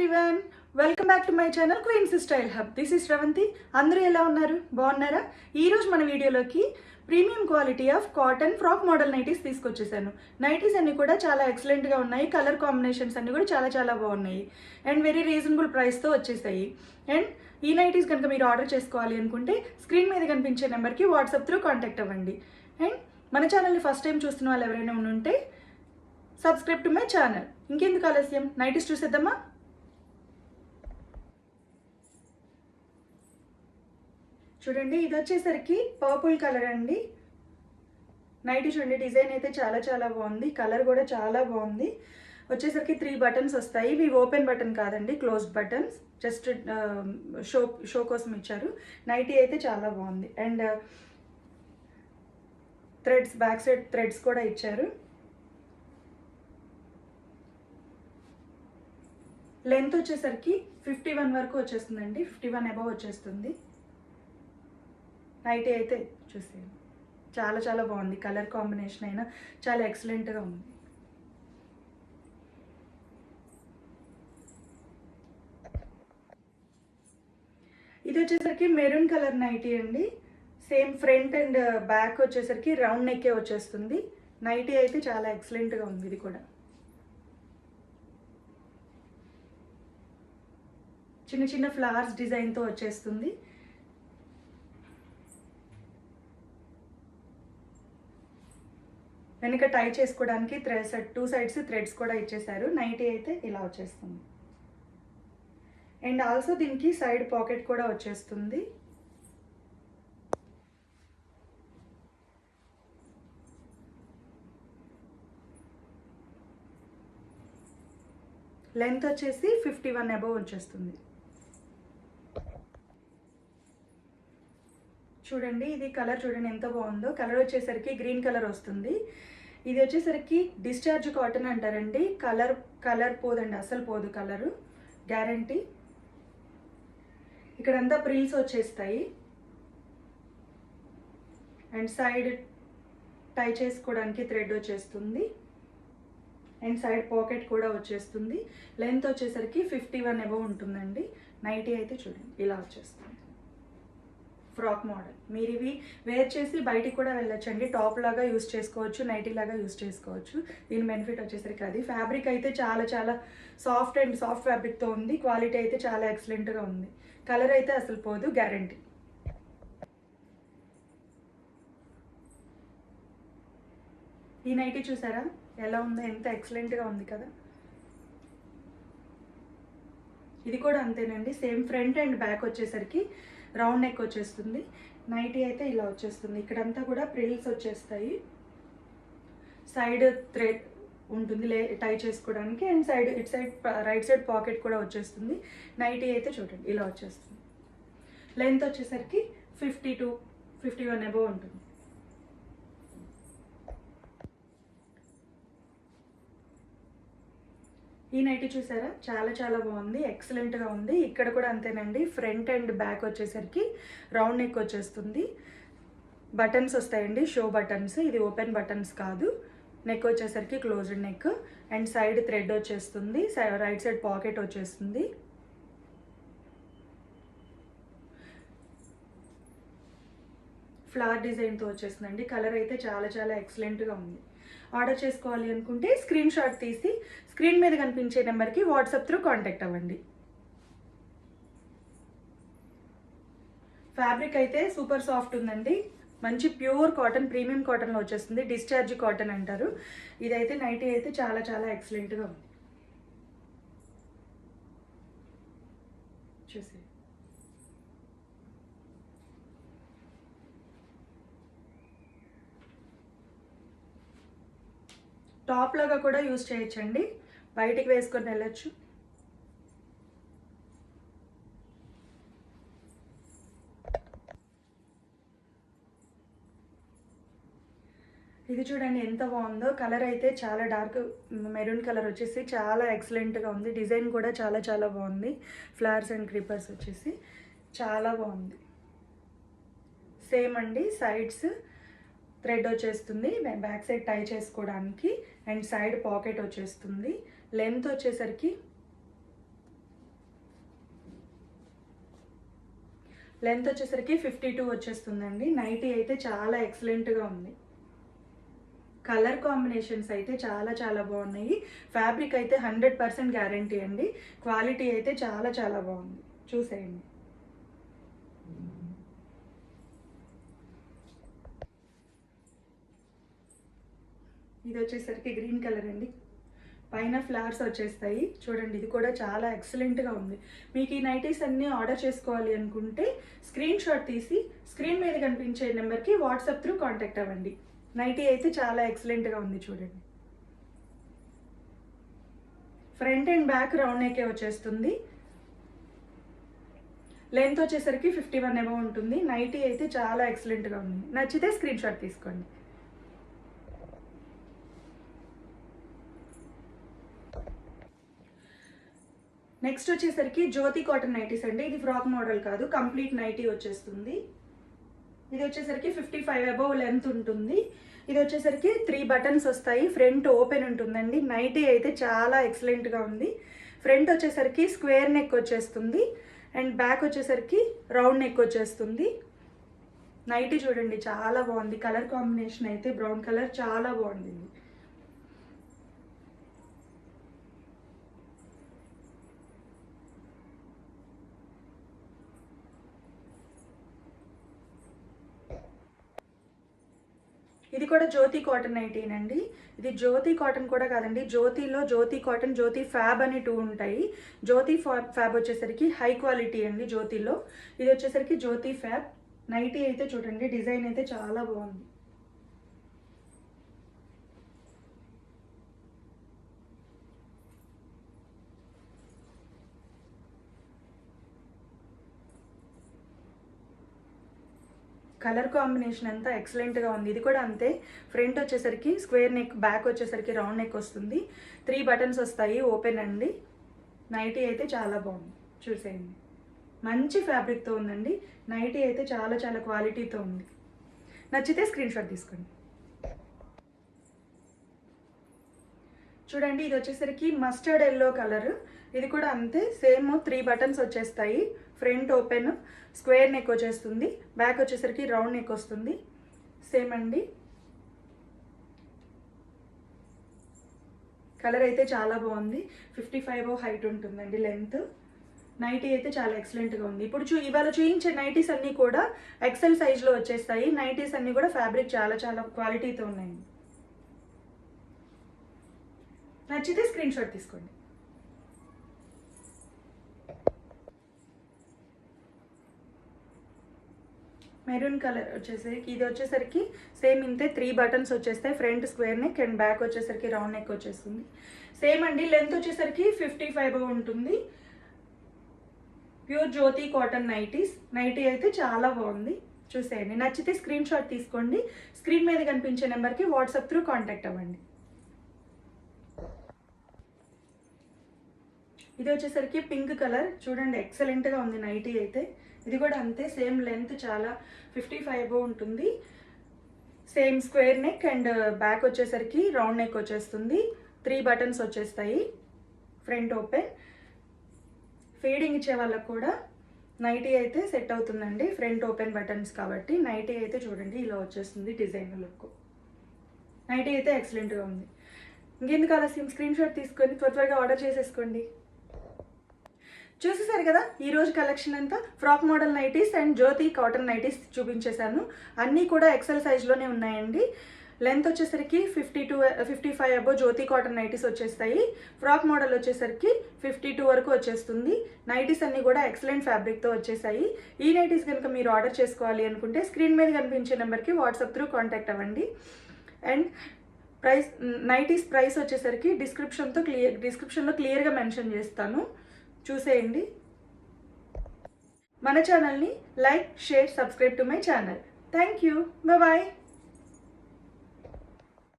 Everyone, welcome back to my channel Queens Style Hub. This is Shravanthi. అందరూ ఎలా ఉన్నారు? బాగున్నారా? ఈరోజు మన వీడియోలోకి premium quality of cotton frock model nighties తీసుకొచ్చేసాను. నైటీస్ అన్ని కూడా చాలా ఎక్సలెంట్గా ఉన్నాయి. కలర్ కాంబినేషన్స్ అన్ని కూడా చాలా బాగున్నాయి అండ్ వెరీ రీజనబుల్ ప్రైస్తో వచ్చేసాయి. అండ్ ఈ నైటీస్ కనుక మీరు ఆర్డర్ చేసుకోవాలి అనుకుంటే స్క్రీన్ మీద కనిపించే నెంబర్కి వాట్సాప్ త్రూ కాంటాక్ట్ అవ్వండి. అండ్ మన ఛానల్ని ఫస్ట్ టైం చూస్తున్న వాళ్ళు ఎవరైనా ఉంటే సబ్స్క్రైబ్ టు మై ఛానల్. ఇంకెందుకు ఆలస్యం, నైటీస్ చూసేద్దామా? చూడండి, ఇది వచ్చేసరికి పర్పుల్ కలర్ అండి. నైటీ చూడండి, డిజైన్ అయితే చాలా బాగుంది. కలర్ కూడా చాలా బాగుంది. వచ్చేసరికి 3 బటన్స్ వస్తాయి. ఇవి ఓపెన్ బటన్ కాదండి, క్లోజ్డ్ బటన్స్. జస్ట్ షో కోసం ఇచ్చారు. నైటీ అయితే చాలా బాగుంది. And threads, back side threads కూడా ఇచ్చారు. లెంత్ వచ్చేసరికి 51 వరకు వచ్చేస్తుందండి. 51 అబవ్ వచ్చేస్తుంది. నైటీ అయితే చూసేయండి, చాలా బాగుంది. కలర్ కాంబినేషన్ అయినా చాలా ఎక్సలెంట్గా ఉంది. ఇది వచ్చేసరికి మెరూన్ కలర్ నైటీ అండి. సేమ్ ఫ్రంట్ అండ్ బ్యాక్ వచ్చేసరికి రౌండ్ నెక్కే వచ్చేస్తుంది. నైటీ అయితే చాలా ఎక్సలెంట్గా ఉంది. ఇది కూడా చిన్న ఫ్లవర్స్ డిజైన్తో వచ్చేస్తుంది. వెనక టై చేసుకోవడానికి 2 సైడ్స్ థ్రెడ్స్ కూడా ఇచ్చేసారు. నైటీ అయితే ఇలా వచ్చేస్తుంది. అండ్ ఆల్సో దీనికి సైడ్ పాకెట్ కూడా వచ్చేస్తుంది. లెంత్ వచ్చేసి 51 అబవ్ వచ్చేస్తుంది. చూడండి, ఇది కలర్ చూడండి ఎంత బాగుందో. కలర్ వచ్చేసరికి గ్రీన్ కలర్ వస్తుంది. ఇది వచ్చేసరికి డిశ్చార్జ్ కాటన్ అంటారండి. కలర్ పోదండి, అసలు పోదు కలరు, గ్యారంటీ. ఇక్కడంతా ప్రిల్స్ వచ్చేస్తాయి. అండ్ సైడ్ టై చేసుకోవడానికి థ్రెడ్ వచ్చేస్తుంది. అండ్ సైడ్ పాకెట్ కూడా వచ్చేస్తుంది. లెంత్ వచ్చేసరికి 51 అబవ్ ఉంటుందండి. నైటీ అయితే చూడండి ఇలా వచ్చేస్తుంది. Frock model. మీరు ఇవి వేర్ చేసి బయటికి కూడా వెళ్ళొచ్చండి. టాప్ లాగా యూస్ చేసుకోవచ్చు, నైటీ లాగా యూస్ చేసుకోవచ్చు. దీని బెనిఫిట్ వచ్చేసరికి అది. ఫ్యాబ్రిక్ అయితే చాలా సాఫ్ట్ ఫ్యాబ్రిక్తో ఉంది. క్వాలిటీ అయితే చాలా ఎక్సలెంట్గా ఉంది. కలర్ అయితే అసలు పోదు, గ్యారంటీ. ఈ నైటీ చూసారా ఎలా ఉందో, ఎంత ఎక్సలెంట్గా ఉంది కదా. ఇది కూడా అంతేనండి. సేమ్ ఫ్రంట్ అండ్ బ్యాక్ వచ్చేసరికి రౌండ్ నెక్ వచ్చేస్తుంది. నైటీ అయితే ఇలా వచ్చేస్తుంది. ఇక్కడంతా కూడా ప్రిల్స్ వచ్చేస్తాయి. సైడ్ థ్రెడ్ ఉంటుంది టై చేసుకోవడానికి. అండ్ ఇటు సైడ్ రైట్ సైడ్ పాకెట్ కూడా వచ్చేస్తుంది. నైటీ అయితే చూడండి ఇలా వచ్చేస్తుంది. లెంత్ వచ్చేసరికి 51 అబవ్ ఉంటుంది. ఈ నైటీ చూసారా చాలా బాగుంది, ఎక్సలెంట్గా ఉంది. ఇక్కడ కూడా అంతేనండి. ఫ్రంట్ అండ్ బ్యాక్ వచ్చేసరికి రౌండ్ నెక్ వచ్చేస్తుంది. బటన్స్ వస్తాయండి, షో బటన్స్. ఇది ఓపెన్ బటన్స్ కాదు. నెక్ వచ్చేసరికి closed neck. And side thread వచ్చేస్తుంది. రైట్ సైడ్ పాకెట్ వచ్చేస్తుంది. ఫ్లవర్ డిజైన్తో వచ్చేస్తుందండి. కలర్ అయితే చాలా ఎక్సలెంట్గా ఉంది. ఆర్డర్ చేసుకోవాలి అనుకుంటే స్క్రీన్ షాట్ తీసి స్క్రీన్ మీద కనిపించే నెంబర్కి వాట్సాప్ త్రూ కాంటాక్ట్ అవ్వండి. ఫ్యాబ్రిక్ అయితే సూపర్ సాఫ్ట్ ఉందండి. మంచి ప్యూర్ కాటన్, ప్రీమియం కాటన్లో వచ్చేస్తుంది. డిశ్చార్జ్ కాటన్ అంటారు. ఇదైతే నైటీ అయితే చాలా ఎక్సలెంట్గా ఉంది. చూసి టాప్ లాగా కూడా యూజ్ చేయొచ్చండి. బయటికి వేసుకొని వెళ్ళొచ్చు. ఇది చూడండి ఎంత బాగుందో. కలర్ అయితే చాలా డార్క్ మెరూన్ కలర్ వచ్చేసి చాలా ఎక్సలెంట్గా ఉంది. డిజైన్ కూడా చాలా బాగుంది. ఫ్లవర్స్ అండ్ క్రీపర్స్ వచ్చేసి చాలా బాగుంది. సేమ్ అండి, సైడ్స్ థ్రెడ్ వచ్చేస్తుంది. బ్యాక్ సైడ్ టై చేసుకోవడానికి. అండ్ సైడ్ పాకెట్ వచ్చేస్తుంది. లెంత్ వచ్చేసరికి లెంత్ వచ్చేసరికి 52 వచ్చేస్తుందండి. నైటీ అయితే చాలా ఎక్సలెంట్గా ఉంది. కలర్ కాంబినేషన్స్ అయితే చాలా చాలా బాగున్నాయి. ఫ్యాబ్రిక్ అయితే 100% గ్యారంటీ అండి. క్వాలిటీ అయితే చాలా చాలా బాగుంది, చూసేయండి. ఇది వచ్చేసరికి గ్రీన్ కలర్ అండి. పైన ఫ్లవర్స్ వచ్చేస్తాయి చూడండి. ఇది కూడా చాలా ఎక్సలెంట్గా ఉంది. మీకు ఈ నైటీస్ అన్నీ ఆర్డర్ చేసుకోవాలి అనుకుంటే స్క్రీన్ షాట్ తీసి స్క్రీన్ మీద కనిపించే నెంబర్కి వాట్సాప్ త్రూ కాంటాక్ట్ అవ్వండి. నైటీ అయితే చాలా ఎక్సలెంట్గా ఉంది చూడండి. ఫ్రంట్ అండ్ బ్యాక్ రౌండ్ నెక్కే వచ్చేస్తుంది. లెంత్ వచ్చేసరికి 51 అబౌవ్ ఉంటుంది. నైటీ అయితే చాలా ఎక్సలెంట్గా ఉంది. నచ్చితే స్క్రీన్ షాట్ తీసుకోండి. నెక్స్ట్ వచ్చేసరికి జ్యోతి కాటన్ నైటీస్ అండి. ఇది ఫ్రాక్ మోడల్ కాదు, కంప్లీట్ నైటీ వచ్చేస్తుంది. ఇది వచ్చేసరికి 55 అబౌవ్ లెంత్ ఉంటుంది. ఇది వచ్చేసరికి 3 బటన్స్ వస్తాయి. ఫ్రంట్ ఓపెన్ ఉంటుందండి. నైటీ అయితే చాలా ఎక్సలెంట్గా ఉంది. ఫ్రంట్ వచ్చేసరికి స్క్వేర్ నెక్ వచ్చేస్తుంది అండ్ బ్యాక్ వచ్చేసరికి రౌండ్ నెక్ వచ్చేస్తుంది. నైటీ చూడండి చాలా బాగుంది. కలర్ కాంబినేషన్ అయితే బ్రౌన్ కలర్ చాలా బాగుంది. ఇది కూడా జ్యోతి కాటన్ నైటీనండి. ఇది జ్యోతి కాటన్ కూడా కాదండి, జ్యోతిలో జ్యోతి కాటన్, జ్యోతి ఫ్యాబ్ అని 2 ఉంటాయి. జ్యోతి ఫ్యాబ్ వచ్చేసరికి హై క్వాలిటీ అండి జ్యోతిలో. ఇది వచ్చేసరికి జ్యోతి ఫ్యాబ్. నైటీ అయితే చూడండి, డిజైన్ అయితే చాలా బాగుంది. కలర్ కాంబినేషన్ అంతా ఎక్సలెంట్గా ఉంది. ఇది కూడా అంతే. ఫ్రంట్ వచ్చేసరికి స్క్వేర్ నెక్, బ్యాక్ వచ్చేసరికి రౌండ్ నెక్ వస్తుంది. 3 బటన్స్ వస్తాయి, ఓపెన్ అండి. నైటీ అయితే చాలా బాగుంది, చూసేయండి. మంచి ఫ్యాబ్రిక్తో ఉందండి. నైటీ అయితే చాలా చాలా క్వాలిటీతో ఉంది. నచ్చితే స్క్రీన్ షాట్ తీసుకోండి. చూడండి, ఇది వచ్చేసరికి మస్టర్డ్ ఎల్లో కలర్. ఇది కూడా అంతే, సేమ్ 3 బటన్స్ వచ్చేస్తాయి. ఫ్రంట్ ఓపెన్, స్క్వేర్ నెక్ వచ్చేస్తుంది. బ్యాక్ వచ్చేసరికి రౌండ్ నెక్ వస్తుంది. సేమ్ అండి. కలర్ అయితే చాలా బాగుంది. 55 హైట్ ఉంటుందండి లెంత్. నైటీ అయితే చాలా ఎక్సలెంట్గా ఉంది. ఇప్పుడు ఇవాళ చూపించే నైటీస్ అన్నీ కూడా ఎక్సెల్ సైజ్లో వచ్చేస్తాయి. నైటీస్ అన్నీ కూడా ఫ్యాబ్రిక్ చాలా చాలా క్వాలిటీతో ఉన్నాయి. నచ్చితే స్క్రీన్ షాట్ తీసుకోండి. మెరూన్ కలర్ వచ్చేసరికి ఇది వచ్చేసరికి సేమ్ ఇంతే, 3 బటన్స్ వచ్చేస్తాయి. Front square neck and back వచ్చేసరికి రౌండ్ నెక్ వచ్చేస్తుంది. సేమ్ అండి. లెంత్ వచ్చేసరికి 55 ఉంటుంది. ప్యూర్ జ్యోతి కాటన్ నైటీస్. నైటీ అయితే చాలా బాగుంది, చూసేయండి. నచ్చితే స్క్రీన్ షాట్ తీసుకోండి. స్క్రీన్ మీద కనిపించే నెంబర్కి వాట్సాప్ త్రూ కాంటాక్ట్ అవ్వండి. ఇది వచ్చేసరికి పింక్ కలర్. చూడండి ఎక్సలెంట్గా ఉంది నైటీ అయితే. ఇది కూడా అంతే, సేమ్ లెంత్ చాలా 55 ఉంటుంది. Same square neck and back వచ్చేసరికి రౌండ్ నెక్ వచ్చేస్తుంది. 3 బటన్స్ వచ్చేస్తాయి. Front open. ఫీడింగ్ ఇచ్చే వాళ్ళకు కూడా నైటీ అయితే సెట్ అవుతుందండి. ఫ్రంట్ ఓపెన్ బటన్స్ కాబట్టి నైటీ అయితే చూడండి ఇలా వచ్చేస్తుంది డిజైన్ లుక్. నైటీ అయితే ఎక్సలెంట్గా ఉంది. ఇంకెందుకు ఆలస్యం, స్క్రీన్ షాట్ తీసుకొని త్వరగా ఆర్డర్ చేసేసుకోండి. చూసేసారు కదా ఈరోజు కలెక్షన్ అంతా. Frock model nighties and Jyothi cotton nighties చూపించేశాను. అన్నీ కూడా ఎక్సెల్ సైజ్లోనే ఉన్నాయండి. లెంత్ వచ్చేసరికి 55 అబౌవ్ జ్యోతి కాటన్ నైటీస్ వచ్చేస్తాయి. ఫ్రాక్ మోడల్ వచ్చేసరికి 52 వరకు వచ్చేస్తుంది. నైటీస్ అన్నీ కూడా ఎక్సలెంట్ ఫ్యాబ్రిక్తో వచ్చేసాయి. ఈ నైటీస్ కనుక మీరు ఆర్డర్ చేసుకోవాలి అనుకుంటే స్క్రీన్ మీద కనిపించే నెంబర్కి వాట్సాప్ త్రూ కాంటాక్ట్ అవ్వండి. అండ్ నైటీస్ ప్రైస్ వచ్చేసరికి డిస్క్రిప్షన్లో క్లియర్గా మెన్షన్ చేస్తాను, చూసేయండి. మన ఛానల్ని like, share, subscribe to my channel. Thank you. Bye.